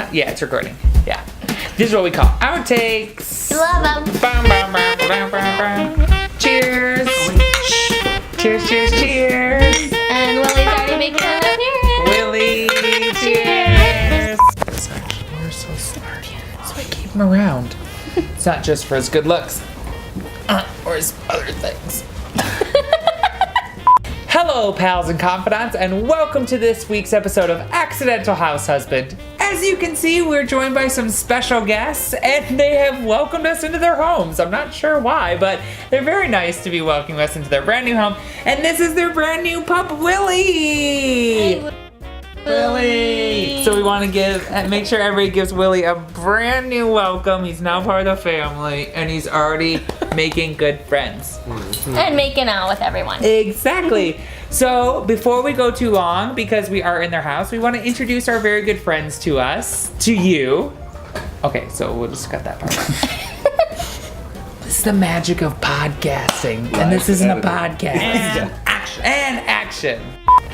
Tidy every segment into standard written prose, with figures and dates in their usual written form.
not? Yeah, it's recording. Yeah. This is what we call outtakes. Love them. Bum, bum, bum, bum, bum, bum. Cheers. Cheers, cheers, cheers. And Willy's already making an appearance. Willy, cheers. You're so smart. So I keep him around. It's not just for his good looks. Or his other things. Hello, pals and confidants, and welcome to this week's episode of Accidental House Husband. As you can see, we're joined by some special guests, and they have welcomed us into their homes. I'm not sure why, but they're very nice to be welcoming us into their brand new home. And this is their brand new pup, Willy. Hey, Willy. So we want to make sure everybody gives Willy a brand new welcome. He's now part of the family, and he's already making good friends. And making out with everyone. Exactly. So before we go too long, because we are in their house, we want to introduce our very good friends to you. Okay, so we'll just cut that part. This is the magic of podcasting, and this isn't a podcast. And action.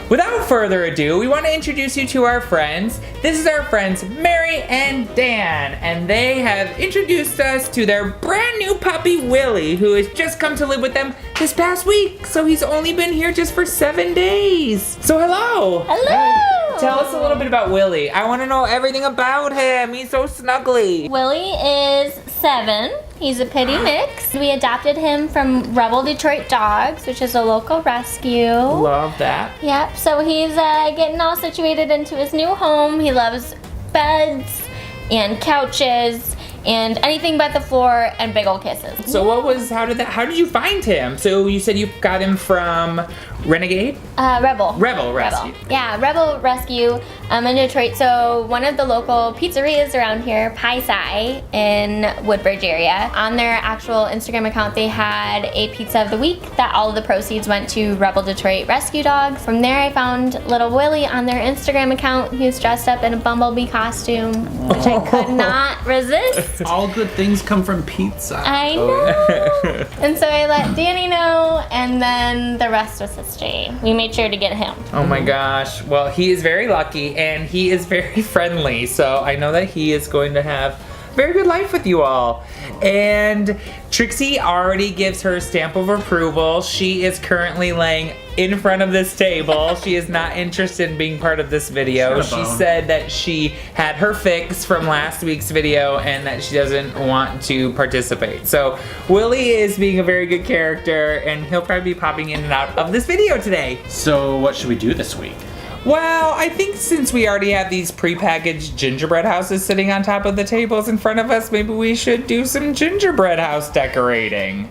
Without further ado, we want to introduce you to our friends. This is our friends Mary and Dan, and they have introduced us to their brand new puppy Willy, who has just come to live with them this past week. So he's only been here just for 7 days. So hello. Hello. Tell us a little bit about Willy. I want to know everything about him. He's so snuggly. Willy is 7. He's a pitty mix. We adopted him from Rebel Detroit Dogs, which is a local rescue. Love that. Yep, so he's getting all situated into his new home. He loves beds and couches and anything but the floor and big old kisses. So how did you find him? So you said you got him from Renegade? Rebel. Rebel Rescue. Yeah, Rebel Rescue in Detroit. So one of the local pizzerias around here, Pie Sai in Woodbridge area, on their actual Instagram account, they had a pizza of the week that all of the proceeds went to Rebel Detroit Rescue Dogs. From there, I found little Willy on their Instagram account. He was dressed up in a bumblebee costume, which I could not resist. All good things come from pizza. I know. And so I let Danny know, and then the rest was history. We made sure to get him. Oh my gosh. Well, he is very lucky and he is very friendly. So I know that he is going to have a very good life with you all. And Trixie already gives her stamp of approval. She is currently laying in front of this table. She is not interested in being part of this video. She said that she had her fix from last week's video and that she doesn't want to participate. So Willy is being a very good character and he'll probably be popping in and out of this video today. So what should we do this week? Well, I think since we already have these prepackaged gingerbread houses sitting on top of the tables in front of us, maybe we should do some gingerbread house decorating.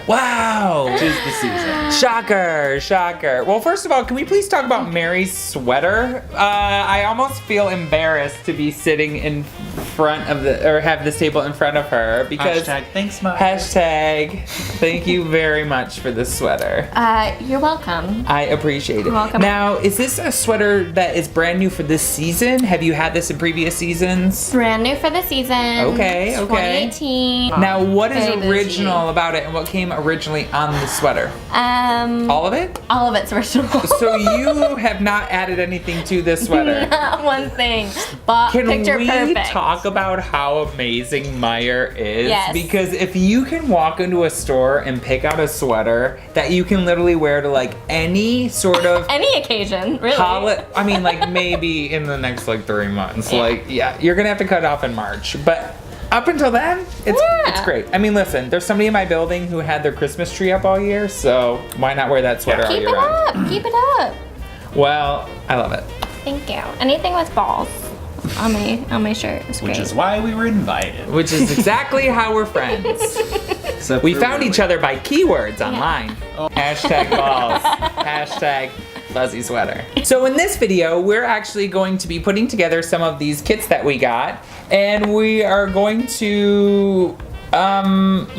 Wow. 'Tis the season. Shocker. Well, first of all, can we please talk about Mary's sweater? I almost feel embarrassed to be sitting in front of have this table in front of her because #thanks, Mom. Thank you very much for this sweater. You're welcome. I appreciate it. You're welcome. Now, is this a sweater that is brand new for this season? Have you had this in previous seasons? Brand new for the season. Okay. 2018. Now, what is Very bougie. original about it and what came originally on the sweater? All of it? All of it's original. So you have not added anything to this sweater? Not one thing. But Can picture we perfect. talk about how amazing Meyer is? Yes. Because if you can walk into a store and pick out a sweater that you can literally wear to like any sort of Any occasion, really. I mean, like maybe in the next like 3 months. Yeah. You're gonna have to cut it off in March, but up until then, it's great. I mean, listen, there's somebody in my building who had their Christmas tree up all year, so why not wear that sweater all Keep year it round? up. Keep it up. Well, I love it. Thank you. Anything with balls on my shirt is great. Which is why we were invited. Which is exactly how we're friends. Except We for found Willy. each other by keywords online. Hashtag balls. Hashtag fuzzy sweater. So in this video, we're actually going to be putting together some of these kits that we got, and we are going to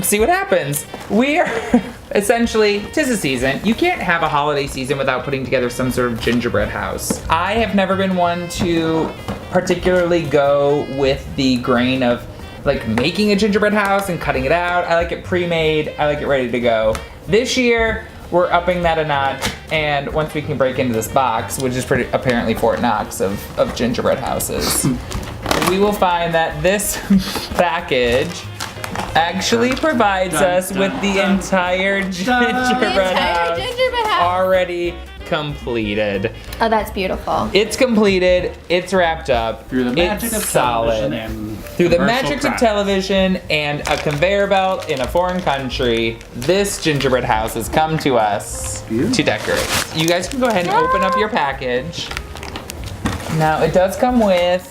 see what happens. We are essentially, 'tis a season. You can't have a holiday season without putting together some sort of gingerbread house. I have never been one to particularly go with the grain of like making a gingerbread house and cutting it out. I like it pre-made. I like it ready to go. This year, we're upping that a notch, and once we can break into this box, which is pretty apparently Fort Knox of gingerbread houses, we will find that this package actually provides us with the entire gingerbread house already completed. Oh, that's beautiful. It's completed. It's wrapped up. Through the magic it's of solid. television and Through the commercial magic of craft. television and a conveyor belt in a foreign country, this gingerbread house has come to us to decorate. You guys can go ahead and open up your package. Now it does come with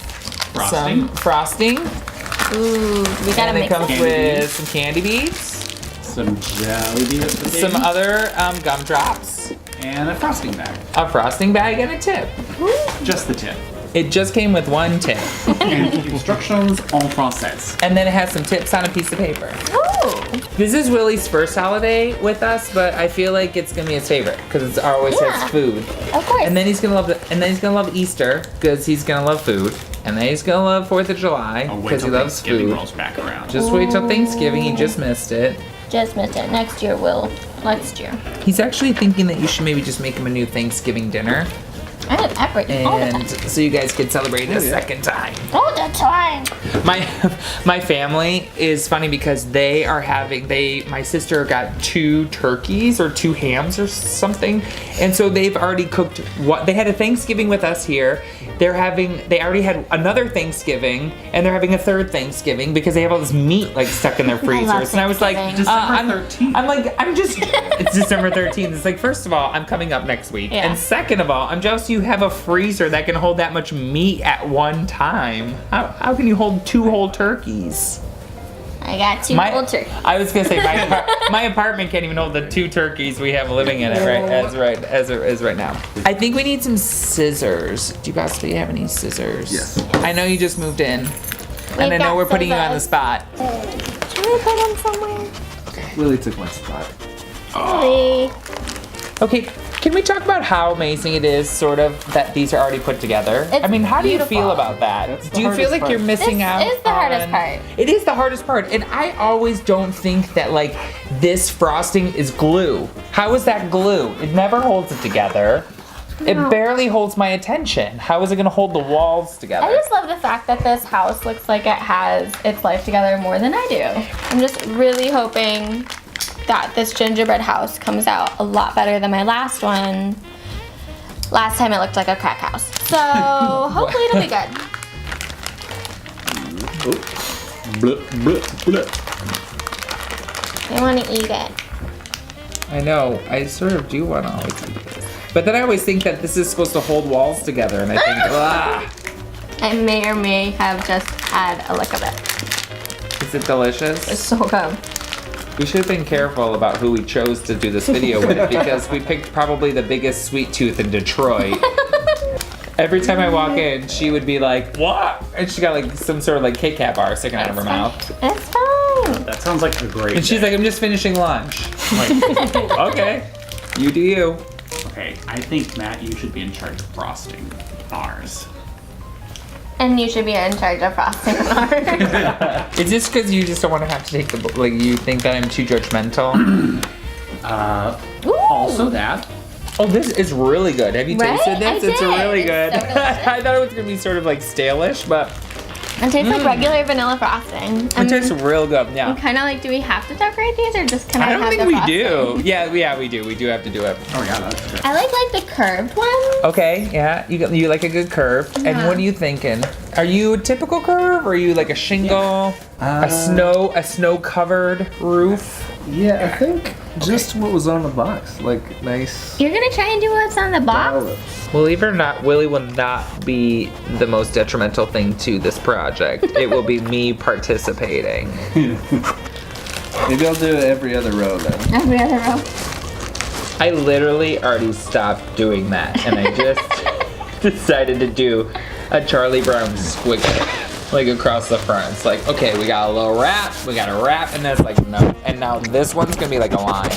some frosting. Ooh, we gotta And it make comes some. with some candy beads, Some jelly beans, some other gumdrops, and a frosting bag. a frosting bag, and a tip. Just the tip. It just came with one tip. And instructions en français. And then it has some tips on a piece of paper. Ooh. This is Willy's first holiday with us, but I feel like it's gonna be his favorite because it always Yeah. has food. Of course. And then he's gonna love Easter because he's gonna love food. And then he's gonna love 4th of July Oh, wait because he till loves Thanksgiving food. rolls back around. Just wait till Thanksgiving. He just missed it. Just missed it. Next year, Will. Next year. He's actually thinking that you should maybe just make him a new Thanksgiving dinner, I have everything. All the and time. so you guys could celebrate a second time. All the time. My family is funny because my sister got 2 turkeys or 2 hams or something, and so they've already cooked they had a Thanksgiving with us here. They already had another Thanksgiving, and they're having a 3rd Thanksgiving because they have all this meat like stuck in their freezers. And I was like, Thanksgiving. December 13th. it's December 13th. It's like, first of all, I'm coming up next week, Yeah. and second of all, I'm jealous you have a freezer that can hold that much meat at one time. How can you hold 2 whole turkeys? I got 2 whole turkeys. I was gonna say my apartment can't even hold the 2 turkeys we have living in it right now. I think we need some scissors. Do you possibly have any scissors? Yes. I know you just moved in, and I know got we're putting you on the scissors. spot. Can we put them somewhere? Willy took my spot. Really? Okay, can we talk about how amazing it is, sort of, that these are already put together? It's I mean, how do you beautiful. feel about that? That's the Do you feel hardest like you're part. missing This out? is the hardest on- part. It is the hardest part, and I always don't think that like this frosting is glue. How is that glue? It never holds it together. It barely holds my attention. How is it gonna hold the walls together? I just love the fact that this house looks like it has its life together more than I do. I'm just really hoping that this gingerbread house comes out a lot better than my last one. Last time it looked like a crack house. So hopefully it'll be good. Blup, blup, blup. I want to eat it. I know. I sort of do want to always eat this. But then I always think that this is supposed to hold walls together, and I think, I may or may have just had a lick of it. is it delicious? It's so good. We should have been careful about who we chose to do this video with because we picked probably the biggest sweet tooth in Detroit. Every time I walk in, she would be like, "What?" And she got like some sort of like Kit Kat bar sticking out of her mouth. It's fine. That sounds like a great And she's day. like, "I'm just finishing lunch." I'm like, okay, you do you. Okay, I think, Matt, you should be in charge of frosting ours. And you should be in charge of frosting ours. Is this because you just don't want to have to take the like? You think that I'm too judgmental? Also that. Oh, this is really good. Have you Right? tasted this? I It's did. really It's good. so delicious. I thought it was gonna be sort of like stale-ish, but It tastes like regular vanilla frosting. it tastes real good. Yeah. Kind of like, do we have to decorate these or just can I, I don't have think the we frosting? do. Yeah, we do. We do have to do it. Oh yeah, that's good. I like the curved one. Okay, yeah, you like a good curve. And Yeah. what are you thinking? Are you a typical curve, or are you like a shingle, a snow covered roof? Yeah, I think just what was on the box, like nice You're gonna try and do what's on the box? balance. Believe it or not, Willy will not be the most detrimental thing to this project. It will be me participating. Maybe I'll do it every other row then. Every other row. I literally already stopped doing that, and I just decided to do a Charlie Brown squiggle, like across the front. It's like, okay, we got a little wrap, we got a wrap, and that's like, no. And now this one's gonna be like a line.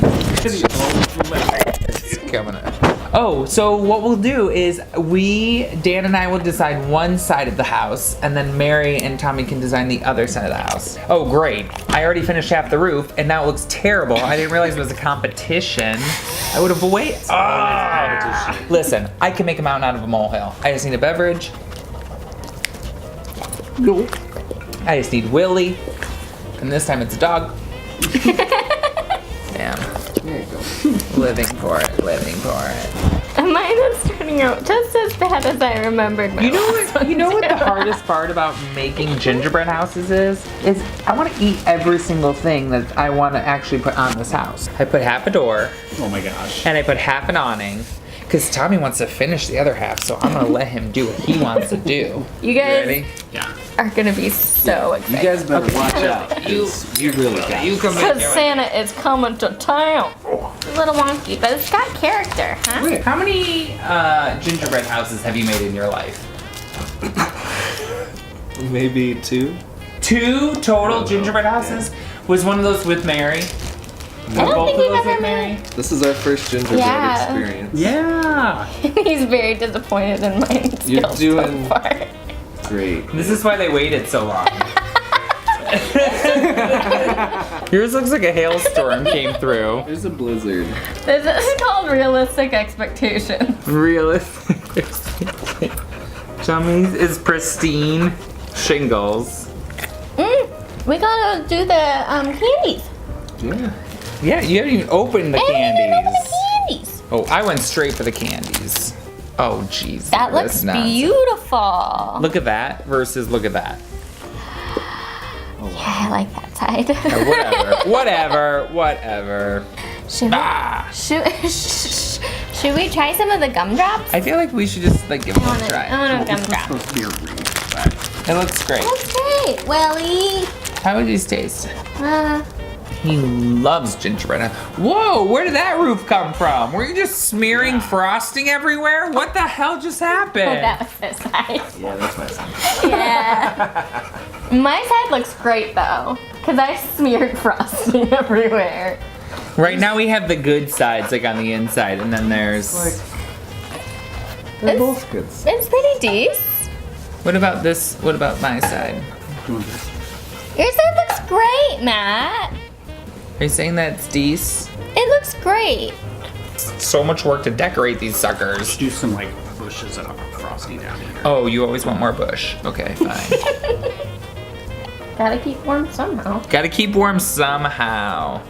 It's coming up. Oh, so what we'll do is Dan and I will design one side of the house, and then Mary and Tommy can design the other side of the house. Oh, great. I already finished half the roof, and now it looks terrible. I didn't realize it was a competition. I would have waited. Oh. Listen, I can make a mountain out of a molehill. I just need a beverage. I just need Willy. And this time it's a dog. Damn. There you go. Living for it, living for it. Mine is turning out just as bad as I remembered. You know what the hardest part about making gingerbread houses is I want to eat every single thing that I want to actually put on this house. I put half a door, Oh my gosh. and I put half an awning, because Tommy wants to finish the other half, so I'm gonna let him do what he wants to do. You guys Ready? Yeah. are gonna be so You excited. guys better watch out. 'Cause you really got You it. come Because in. Santa is coming to town. It's a little wonky, but it's got character, huh? Wait, how many gingerbread houses have you made in your life? Maybe 2. 2 total gingerbread houses? Was one of those with Mary? I don't Both think of we've those ever with made. Mary? This is our first gingerbread Yeah. experience. Yeah. He's very disappointed in my You're skills doing- so far. Great. This is why they waited so long. Yours looks like a hailstorm came through. There's a blizzard. This is called realistic expectations. Realistic. Tommy's is pristine shingles. We gotta do the candies. Yeah. Yeah, you haven't even opened the I didn't even open candies. the candies. Oh, I went straight for the candies. Oh, jeez. That looks beautiful. Look at that versus look at that. Yeah, I like that side. Whatever. Should we, Ah. should we try some of the gumdrops? I feel like we should just like give it a I try. want a This is gumdrop. supposed to be a wreath, but It looks great. That's great, Willy. How would these taste? Uh, He loves gingerbread. Whoa, where did that roof come from? Were you just smearing frosting everywhere? What the hell just happened? that was this side. Yeah, that's my son. Yeah. My side looks great though, because I smeared frosting everywhere. Right now we have the good sides like on the inside, and then there's... They're It's- both good. It's pretty decent. What about this? What about my side? doing this. Your side looks great, Matt. Are you saying that's decent? It looks great. So much work to decorate these suckers. Just do some like bushes and frosting down here. Oh, you always want more bush. Okay, fine. Gotta keep warm somehow. Gotta keep warm somehow.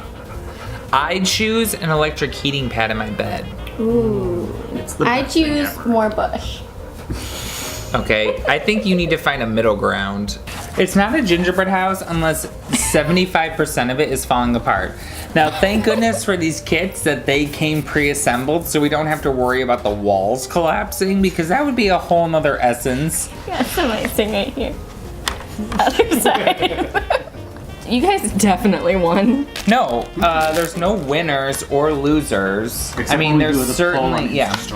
I choose an electric heating pad in my bed. Ooh. It's the I best thing choose ever. more bush. Okay, I think you need to find a middle ground. It's not a gingerbread house unless 75% of it is falling apart. Now, thank goodness for these kits that they came pre-assembled so we don't have to worry about the walls collapsing, because that would be a whole nother essence. Yeah, some icing right here. Other side. You guys definitely won. No, there's no winners or losers. Except I mean, when we there's do the poll certainly, on yeah, Instagram.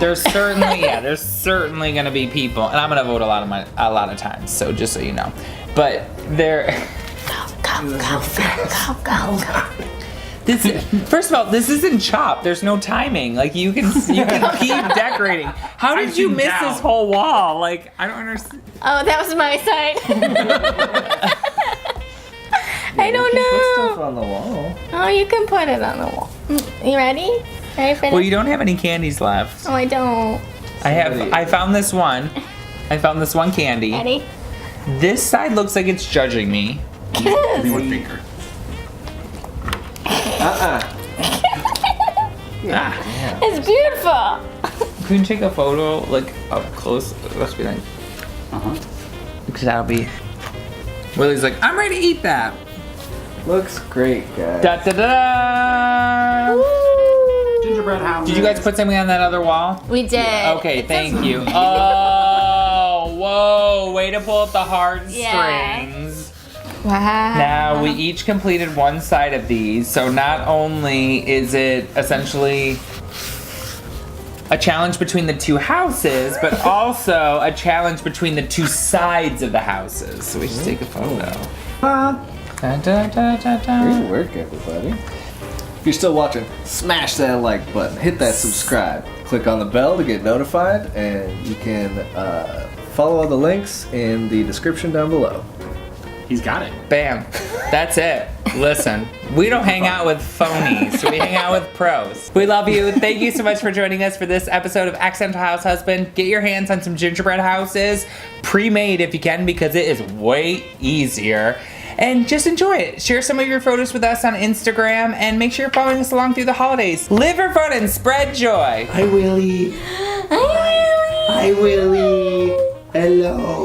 there's certainly gonna be people, and I'm gonna vote a lot of times. So just so you know, but there. Go. This, first of all, this isn't Chopped. There's no timing. Like you can keep decorating. How did you Icing miss down. this whole wall? Like I don't understand. Oh, that was my side. I don't Put stuff know. on the wall. Oh, you can put it on the wall. You ready? Ready for Well, this? you don't have any candies left. Oh, I don't. I found this one. I found this one candy. Ready? This side looks like it's judging me. Give me one finger. Ah, It's beautiful. can you take a photo like up close? It must be like, because that'll be. Willie's like, I'm ready to eat that. Looks great, guys. Da da da. Gingerbread house. Did you guys put something on that other wall? We did. Okay, It thank says- you. Oh, whoa, way to pull up the heartstrings. Yeah. Wow. Now, we each completed one side of these, so not only is it essentially a challenge between the two houses, but also a challenge between the two sides of the houses. So we should take a photo. Da, da, da, da, da. Great work, everybody. If you're still watching, smash that like button, hit that subscribe, click on the bell to get notified, and you can follow all the links in the description down below. He's got it. Bam. That's it. Listen, we don't hang out with phonies. We hang out with pros. We love you. Thank you so much for joining us for this episode of Accidental House Husband. Get your hands on some gingerbread houses, pre-made if you can, because it is way easier. And just enjoy it. Share some of your photos with us on Instagram, and make sure you're following us along through the holidays. Live for fun and spread joy. Hi, Willy. Hi, Willy. Hi, Willy. Hello.